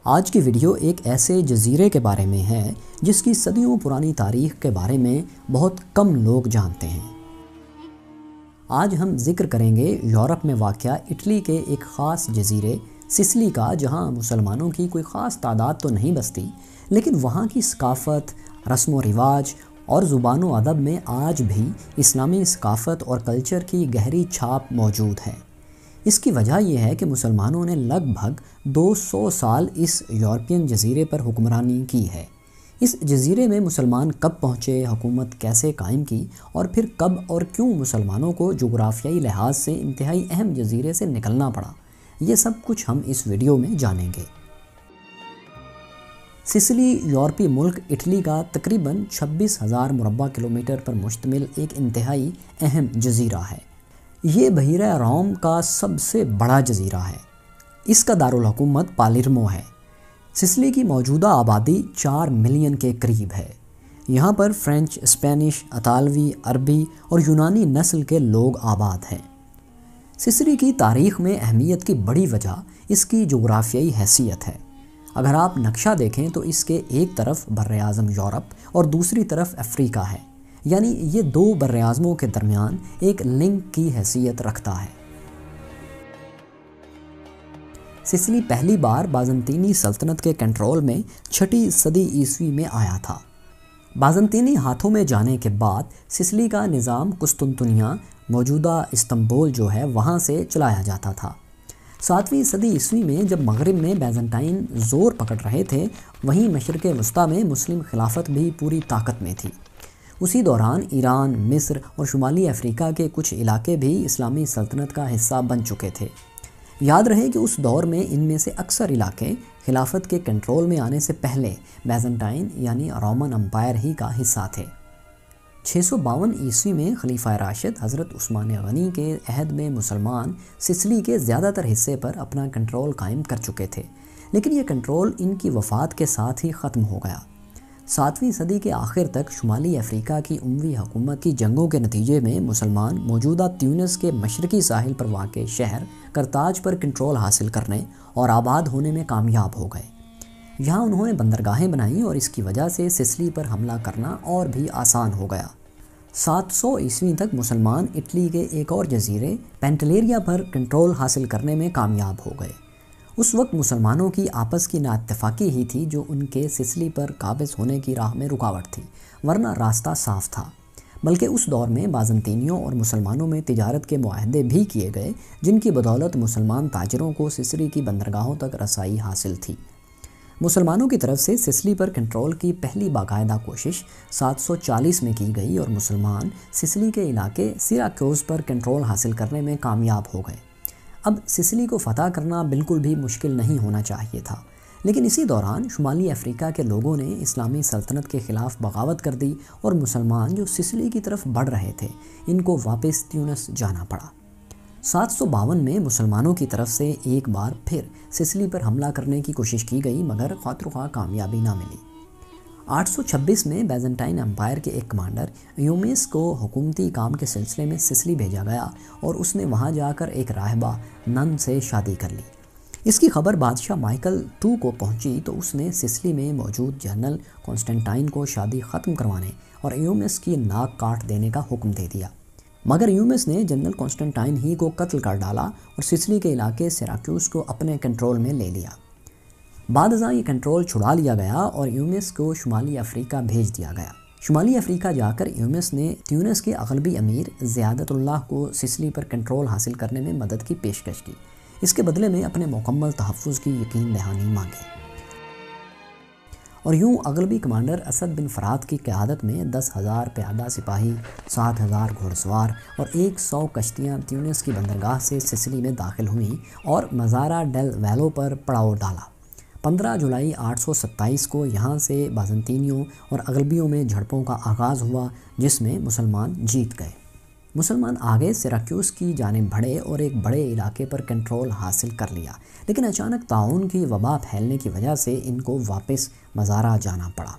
آج کی ویڈیو ایک ایسے جزیرے کے بارے میں ہے جس کی صدیوں پرانی تاریخ کے بارے میں بہت کم لوگ جانتے ہیں۔ آج ہم ذکر کریں گے یورپ میں واقع اٹلی کے ایک خاص جزیرے سسلی کا، جہاں مسلمانوں کی کوئی خاص تعداد تو نہیں بستی، لیکن وہاں کی ثقافت، رسم و رواج اور زبان و ادب میں آج بھی اسلامی ثقافت اور کلچر کی گہری چھاپ موجود ہے۔ اس کی وجہ یہ ہے کہ مسلمانوں نے لگ بھگ 200 سال اس یورپین جزیرے پر حکمرانی کی ہے۔ اس جزیرے میں مسلمان کب پہنچے، حکومت کیسے قائم کی، اور پھر کب اور کیوں مسلمانوں کو جغرافیائی لحاظ سے انتہائی اہم جزیرے سے نکلنا پڑا، یہ سب کچھ ہم اس ویڈیو میں جانیں گے۔ سسلی یورپی ملک اٹلی کا تقریباً 26,000 مربع کلومیٹر پر مشتمل ایک انتہائی اہم جزیرہ ہے۔ یہ بحیرہ روم کا سب سے بڑا جزیرہ ہے۔ اس کا دارالحکومت پالرمو ہے۔ سسلی کی موجودہ آبادی 4 ملین کے قریب ہے۔ یہاں پر فرینچ، اسپینش، اطالوی، عربی اور یونانی نسل کے لوگ آباد ہیں۔ سسلی کی تاریخ میں اہمیت کی بڑی وجہ اس کی جغرافیائی حیثیت ہے۔ اگر آپ نقشہ دیکھیں تو اس کے ایک طرف براعظم یورپ اور دوسری طرف افریقہ ہے، یعنی یہ دو براعظموں کے درمیان ایک لنک کی حیثیت رکھتا ہے۔ سسلی پہلی بار بازنطینی سلطنت کے کنٹرول میں 6 صدی عیسوی میں آیا تھا۔ بازنطینی ہاتھوں میں جانے کے بعد سسلی کا نظام قسطنطنیہ، موجودہ استنبول جو ہے، وہاں سے چلایا جاتا تھا۔ 7ویں صدی عیسوی میں جب مغرب میں بیزنٹائن زور پکڑ رہے تھے، وہیں مشرق وسطیٰ میں مسلم خلافت بھی پوری طاقت میں تھی۔ اسی دوران ایران، مصر اور شمالی افریقہ کے کچھ علاقے بھی اسلامی سلطنت کا حصہ بن چکے تھے۔ یاد رہے کہ اس دور میں ان میں سے اکثر علاقے خلافت کے کنٹرول میں آنے سے پہلے بیزنٹائن یعنی رومن امپائر ہی کا حصہ تھے۔ 652 عیسوی میں خلیفہ راشد حضرت عثمان غنی کے عہد میں مسلمان سسلی کے زیادہ تر حصے پر اپنا کنٹرول قائم کر چکے تھے، لیکن یہ کنٹرول ان کی وفات کے ساتھ ہی ختم ہو گیا۔ 7ویں صدی کے آخر تک شمالی افریقہ کی اموی حکومت کی جنگوں کے نتیجے میں مسلمان موجودہ تیونس کے مشرقی ساحل پر واقع شہر کرتاج پر کنٹرول حاصل کرنے اور آباد ہونے میں کامیاب ہو گئے۔ یہاں انہوں نے بندرگاہیں بنائیں اور اس کی وجہ سے سسلی پر حملہ کرنا اور بھی آسان ہو گیا۔ 700 عیسوی تک مسلمان اٹلی کے ایک اور جزیرے پینٹلیریا پر کنٹرول حاصل کرنے میں کامیاب ہو گئے۔ اس وقت مسلمانوں کی آپس کی نااتفاقی ہی تھی جو ان کے سسلی پر قابض ہونے کی راہ میں رکاوٹ تھی، ورنہ راستہ صاف تھا۔ بلکہ اس دور میں بازنطینیوں اور مسلمانوں میں تجارت کے معاہدے بھی کیے گئے، جن کی بدولت مسلمان تاجروں کو سسلی کی بندرگاہوں تک رسائی حاصل تھی۔ مسلمانوں کی طرف سے سسلی پر کنٹرول کی پہلی باقاعدہ کوشش 740 میں کی گئی اور مسلمان سسلی کے علاقے سیراکیوز پر کنٹرول حاصل کرنے میں کامیاب ہو گئے۔ اب سسلی کو فتح کرنا بالکل بھی مشکل نہیں ہونا چاہیے تھا، لیکن اسی دوران شمالی افریقہ کے لوگوں نے اسلامی سلطنت کے خلاف بغاوت کر دی اور مسلمان جو سسلی کی طرف بڑھ رہے تھے، ان کو واپس تیونس جانا پڑا۔ 752 میں مسلمانوں کی طرف سے ایک بار پھر سسلی پر حملہ کرنے کی کوشش کی گئی، مگر خاطر خواہ کامیابی نہ ملی۔ 826 میں بیزنٹائن امپائر کے ایک کمانڈر ایومیس کو حکومتی کام کے سلسلے میں سسلی بھیجا گیا اور اس نے وہاں جا کر ایک راہبہ نن سے شادی کر لی۔ اس کی خبر بادشاہ مائیکل II کو پہنچی تو اس نے سسلی میں موجود جنرل کانسٹنٹائن کو شادی ختم کروانے اور ایومیس کی ناک کاٹ دینے کا حکم دے دیا، مگر ایومیس نے جنرل کانسٹنٹائن ہی کو قتل کر ڈالا اور سسلی کے علاقے سیراکیوس کو اپنے کنٹرول میں لے لیا۔ بعد ازاں یہ کنٹرول چھڑا لیا گیا اور ایومیس کو شمالی افریقہ بھیج دیا گیا۔ شمالی افریقہ جا کر ایومیس نے تیونس کے اغلبی امیر زیادت اللہ کو سسلی پر کنٹرول حاصل کرنے میں مدد کی پیشکش کی۔ اس کے بدلے میں اپنے مکمل تحفظ کی یقین دہانی مانگی۔ اور یوں اغلبی کمانڈر اسد بن فرات کی قیادت میں 10,000 پیادہ سپاہی، 7,000 گھوڑ سوار اور 100 کشتیاں تیونس کی بندرگاہ سے سسلی میں داخل ہوئیں اور مزارا ڈیل ویلو پر پڑاؤ ڈالا۔ 15 جولائی 827 کو یہاں سے بازنطینیوں اور اغلبیوں میں جھڑپوں کا آغاز ہوا، جس میں مسلمان جیت گئے۔ مسلمان آگے سیراکیوس کی جانب بڑھے اور ایک بڑے علاقے پر کنٹرول حاصل کر لیا، لیکن اچانک طاعون کی وبا پھیلنے کی وجہ سے ان کو واپس مزارا جانا پڑا۔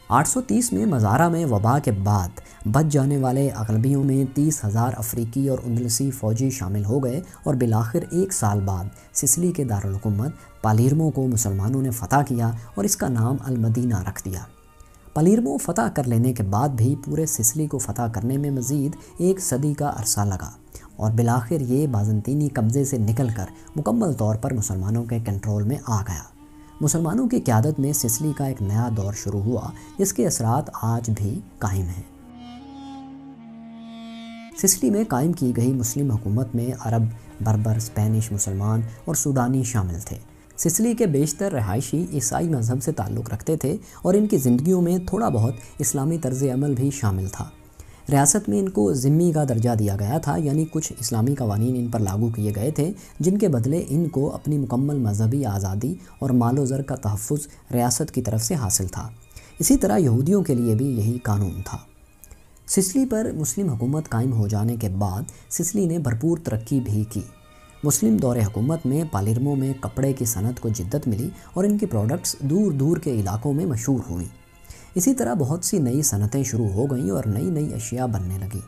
830 میں مزارہ میں وبا کے بعد بچ جانے والے اغلبیوں میں 30,000 افریقی اور اندلسی فوجی شامل ہو گئے اور بالآخر 1 سال بعد سسلی کے دارالحکومت پالیرمو کو مسلمانوں نے فتح کیا اور اس کا نام المدینہ رکھ دیا۔ پالیرمو فتح کر لینے کے بعد بھی پورے سسلی کو فتح کرنے میں مزید 1 صدی کا عرصہ لگا اور بالآخر یہ بازنطینی قبضے سے نکل کر مکمل طور پر مسلمانوں کے کنٹرول میں آ گیا۔ مسلمانوں کی قیادت میں سسلی کا ایک نیا دور شروع ہوا جس کے اثرات آج بھی قائم ہیں۔ سسلی میں قائم کی گئی مسلم حکومت میں عرب، بربر، اسپینش مسلمان اور سوڈانی شامل تھے۔ سسلی کے بیشتر رہائشی عیسائی مذہب سے تعلق رکھتے تھے اور ان کی زندگیوں میں تھوڑا بہت اسلامی طرز عمل بھی شامل تھا۔ ریاست میں ان کو ذمی کا درجہ دیا گیا تھا، یعنی کچھ اسلامی قوانین ان پر لاگو کیے گئے تھے جن کے بدلے ان کو اپنی مکمل مذہبی آزادی اور مال و زر کا تحفظ ریاست کی طرف سے حاصل تھا۔ اسی طرح یہودیوں کے لیے بھی یہی قانون تھا۔ سسلی پر مسلم حکومت قائم ہو جانے کے بعد سسلی نے بھرپور ترقی بھی کی۔ مسلم دور حکومت میں پالیرمو میں کپڑے کی صنعت کو جدت ملی اور ان کی پروڈکٹس دور دور کے علاقوں میں مشہور ہوئیں۔ اسی طرح بہت سی نئی صنعتیں شروع ہو گئیں اور نئی نئی اشیاء بننے لگیں۔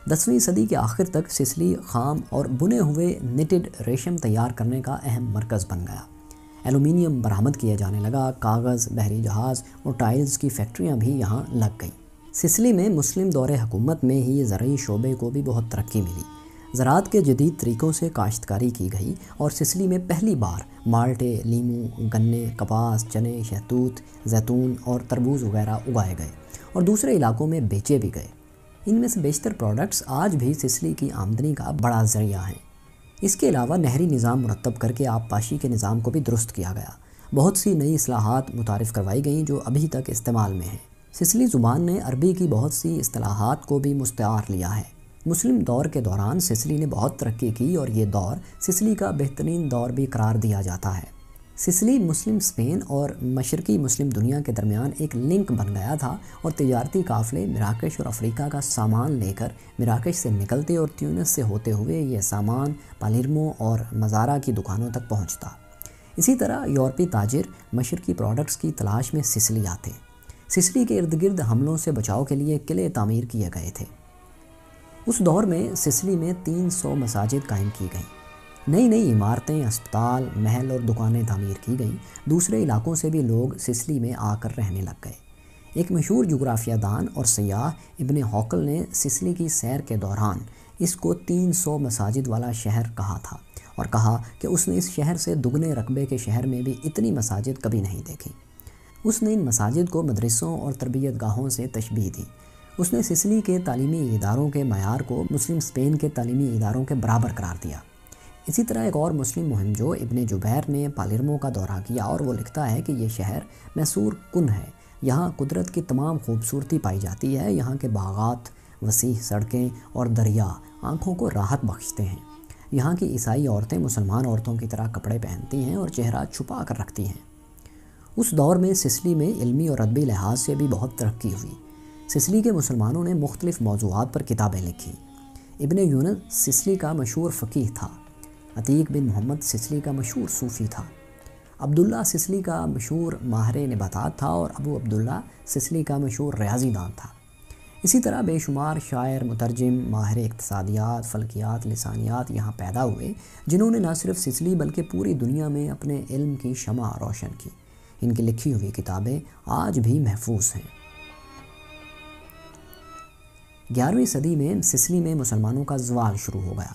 10ویں صدی کے آخر تک سسلی خام اور بنے ہوئے نٹڈ ریشم تیار کرنے کا اہم مرکز بن گیا۔ ایلومینیم برآمد کیا جانے لگا، کاغذ، بحری جہاز اور ٹائلز کی فیکٹریاں بھی یہاں لگ گئیں۔ سسلی میں مسلم دور حکومت میں ہی زرعی شعبے کو بھی بہت ترقی ملی۔ زراعت کے جدید طریقوں سے کاشتکاری کی گئی اور سسلی میں پہلی بار مالٹے، لیموں، گنے، کپاس، چنے، شہتوت، زیتون اور تربوز وغیرہ اگائے گئے اور دوسرے علاقوں میں بیچے بھی گئے۔ ان میں سے بیشتر پروڈکٹس آج بھی سسلی کی آمدنی کا بڑا ذریعہ ہیں۔ اس کے علاوہ نہری نظام مرتب کر کے آبپاشی کے نظام کو بھی درست کیا گیا۔ بہت سی نئی اصلاحات متعارف کروائی گئیں جو ابھی تک استعمال میں ہیں۔ سسلی زبان نے عربی کی بہت سی اصطلاحات کو بھی مستعار لیا ہے۔ مسلم دور کے دوران سسلی نے بہت ترقی کی اور یہ دور سسلی کا بہترین دور بھی قرار دیا جاتا ہے۔ سسلی مسلم اسپین اور مشرقی مسلم دنیا کے درمیان ایک لنک بن گیا تھا اور تجارتی قافلے مراکش اور افریقہ کا سامان لے کر مراکش سے نکلتے اور تیونس سے ہوتے ہوئے یہ سامان پالیرمو اور مزارہ کی دکانوں تک پہنچتا۔ اسی طرح یورپی تاجر مشرقی پروڈکٹس کی تلاش میں سسلی آتے۔ سسلی کے ارد گرد حملوں سے بچاؤ کے لیے قلعے تعمیر کیے گئے تھے۔ اس دور میں سسلی میں 300 مساجد قائم کی گئیں۔ نئی نئی عمارتیں، اسپتال، محل اور دکانیں تعمیر کی گئیں۔ دوسرے علاقوں سے بھی لوگ سسلی میں آ کر رہنے لگ گئے۔ ایک مشہور جغرافیہ دان اور سیاح ابن ہوکل نے سسلی کی سیر کے دوران اس کو 300 مساجد والا شہر کہا تھا اور کہا کہ اس نے اس شہر سے دگنے رقبے کے شہر میں بھی اتنی مساجد کبھی نہیں دیکھی۔ اس نے ان مساجد کو مدرسوں اور تربیت گاہوں سے تشبیہ دی۔ اس نے سسلی کے تعلیمی اداروں کے معیار کو مسلم اسپین کے تعلیمی اداروں کے برابر قرار دیا۔ اسی طرح ایک اور مسلم مہم جو ابن جبیر نے پالیرمو کا دورہ کیا اور وہ لکھتا ہے کہ یہ شہر محصور کن ہے، یہاں قدرت کی تمام خوبصورتی پائی جاتی ہے، یہاں کے باغات، وسیع سڑکیں اور دریا آنکھوں کو راحت بخشتے ہیں۔ یہاں کی عیسائی عورتیں مسلمان عورتوں کی طرح کپڑے پہنتی ہیں اور چہرہ چھپا کر رکھتی ہیں۔ اس دور میں سسلی میں علمی اور ادبی لحاظ سے بھی بہت ترقی ہوئی۔ سسلی کے مسلمانوں نے مختلف موضوعات پر کتابیں لکھی۔ ابن یونس سسلی کا مشہور فقیہ تھا۔ عتیق بن محمد سسلی کا مشہور صوفی تھا۔ عبداللہ سسلی کا مشہور ماہر نباتات تھا اور ابو عبداللہ سسلی کا مشہور ریاضی دان تھا۔ اسی طرح بے شمار شاعر، مترجم، ماہر اقتصادیات، فلکیات، لسانیات یہاں پیدا ہوئے جنہوں نے نہ صرف سسلی بلکہ پوری دنیا میں اپنے علم کی شمع روشن کی۔ ان کی لکھی ہوئی کتابیں آج بھی محفوظ ہیں۔ 11ویں صدی میں سسلی میں مسلمانوں کا زوال شروع ہو گیا۔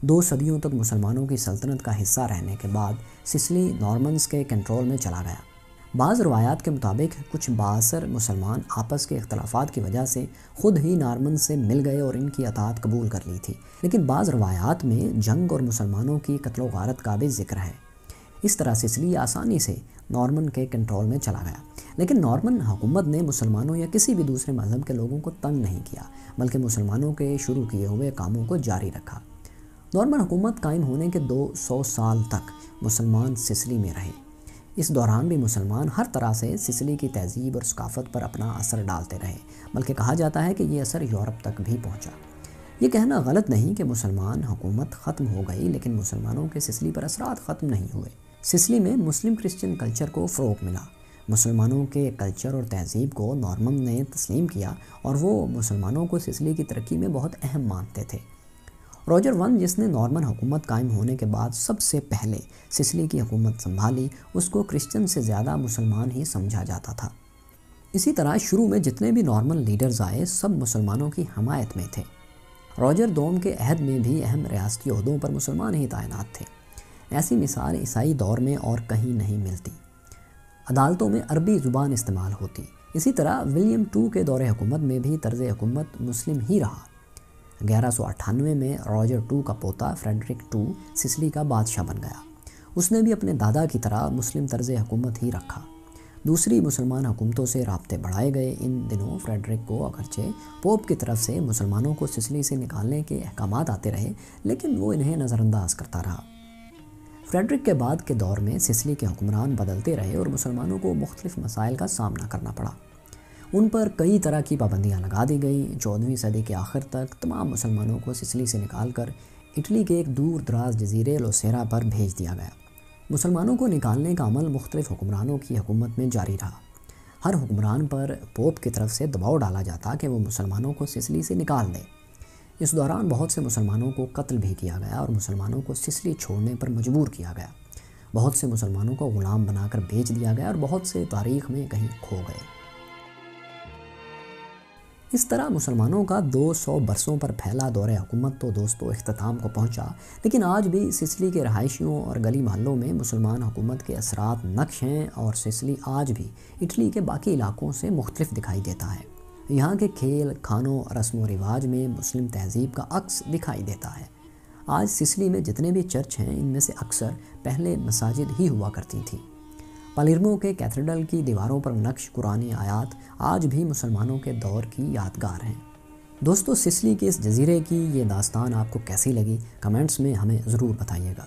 2 صدیوں تک مسلمانوں کی سلطنت کا حصہ رہنے کے بعد سسلی نارمنز کے کنٹرول میں چلا گیا۔ بعض روایات کے مطابق کچھ بااثر مسلمان آپس کے اختلافات کی وجہ سے خود ہی نارمنز سے مل گئے اور ان کی اطاعت قبول کر لی تھی، لیکن بعض روایات میں جنگ اور مسلمانوں کی قتل و غارت کا بھی ذکر ہے۔ اس طرح سسلی آسانی سے نارمن کے کنٹرول میں چلا گیا، لیکن نارمن حکومت نے مسلمانوں یا کسی بھی دوسرے مذہب کے لوگوں کو تنگ نہیں کیا، بلکہ مسلمانوں کے شروع کیے ہوئے کاموں کو جاری رکھا۔ نارمن حکومت قائم ہونے کے 200 سال تک مسلمان سسلی میں رہے۔ اس دوران بھی مسلمان ہر طرح سے سسلی کی تہذیب اور ثقافت پر اپنا اثر ڈالتے رہے، بلکہ کہا جاتا ہے کہ یہ اثر یورپ تک بھی پہنچا۔ یہ کہنا غلط نہیں کہ مسلمان حکومت ختم ہو گئی، لیکن مسلمانوں کے سسلی پر اثرات ختم نہیں ہوئے۔ سسلی میں مسلم کرسچن کلچر کو فروغ ملا۔ مسلمانوں کے کلچر اور تہذیب کو نارمن نے تسلیم کیا اور وہ مسلمانوں کو سسلی کی ترقی میں بہت اہم مانتے تھے۔ روجر ون، جس نے نارمن حکومت قائم ہونے کے بعد سب سے پہلے سسلی کی حکومت سنبھالی، اس کو کرسچن سے زیادہ مسلمان ہی سمجھا جاتا تھا۔ اسی طرح شروع میں جتنے بھی نارمن لیڈرز آئے سب مسلمانوں کی حمایت میں تھے۔ روجر دوم کے عہد میں بھی اہم ریاستی عہدوں پر مسلمان ہی تعینات تھے۔ ایسی مثال عیسائی دور میں اور کہیں نہیں ملتی۔ عدالتوں میں عربی زبان استعمال ہوتی۔ اسی طرح ولیم ٹو کے دور حکومت میں بھی طرز حکومت مسلم ہی رہا۔ 1198 میں روجر ٹو کا پوتا فریڈرک ٹو سسلی کا بادشاہ بن گیا۔ اس نے بھی اپنے دادا کی طرح مسلم طرز حکومت ہی رکھا۔ دوسری مسلمان حکومتوں سے رابطے بڑھائے گئے۔ ان دنوں فریڈرک کو اگرچہ پوپ کی طرف سے مسلمانوں کو سسلی سے نکالنے کے احکامات آتے رہے، لیکن وہ انہیں نظر انداز کرتا رہا۔ فریڈرک کے بعد کے دور میں سسلی کے حکمران بدلتے رہے اور مسلمانوں کو مختلف مسائل کا سامنا کرنا پڑا۔ ان پر کئی طرح کی پابندیاں لگا دی گئیں۔ 14ویں صدی کے آخر تک تمام مسلمانوں کو سسلی سے نکال کر اٹلی کے ایک دور دراز جزیرے لوسیرا پر بھیج دیا گیا۔ مسلمانوں کو نکالنے کا عمل مختلف حکمرانوں کی حکومت میں جاری رہا۔ ہر حکمران پر پوپ کی طرف سے دباؤ ڈالا جاتا کہ وہ مسلمانوں کو سسلی سے نکال دے۔ اس دوران بہت سے مسلمانوں کو قتل بھی کیا گیا اور مسلمانوں کو سسلی چھوڑنے پر مجبور کیا گیا۔ بہت سے مسلمانوں کو غلام بنا کر بیچ دیا گیا اور بہت سے تاریخ میں کہیں کھو گئے۔ اس طرح مسلمانوں کا 200 برسوں پر پھیلا دور حکومت تو دوستو اختتام کو پہنچا، لیکن آج بھی سسلی کے رہائشیوں اور گلی محلوں میں مسلمان حکومت کے اثرات نقش ہیں، اور سسلی آج بھی اٹلی کے باقی علاقوں سے مختلف دکھائی دیتا ہے۔ یہاں کے کھیل، کھانوں، رسم و رواج میں مسلم تہذیب کا عکس دکھائی دیتا ہے۔ آج سسلی میں جتنے بھی چرچ ہیں ان میں سے اکثر پہلے مساجد ہی ہوا کرتی تھیں۔ پالیرمو کے کیتھیڈرل کی دیواروں پر نقش قرآنی آیات آج بھی مسلمانوں کے دور کی یادگار ہیں۔ دوستو، سسلی کے اس جزیرے کی یہ داستان آپ کو کیسی لگی؟ کمنٹس میں ہمیں ضرور بتائیے گا۔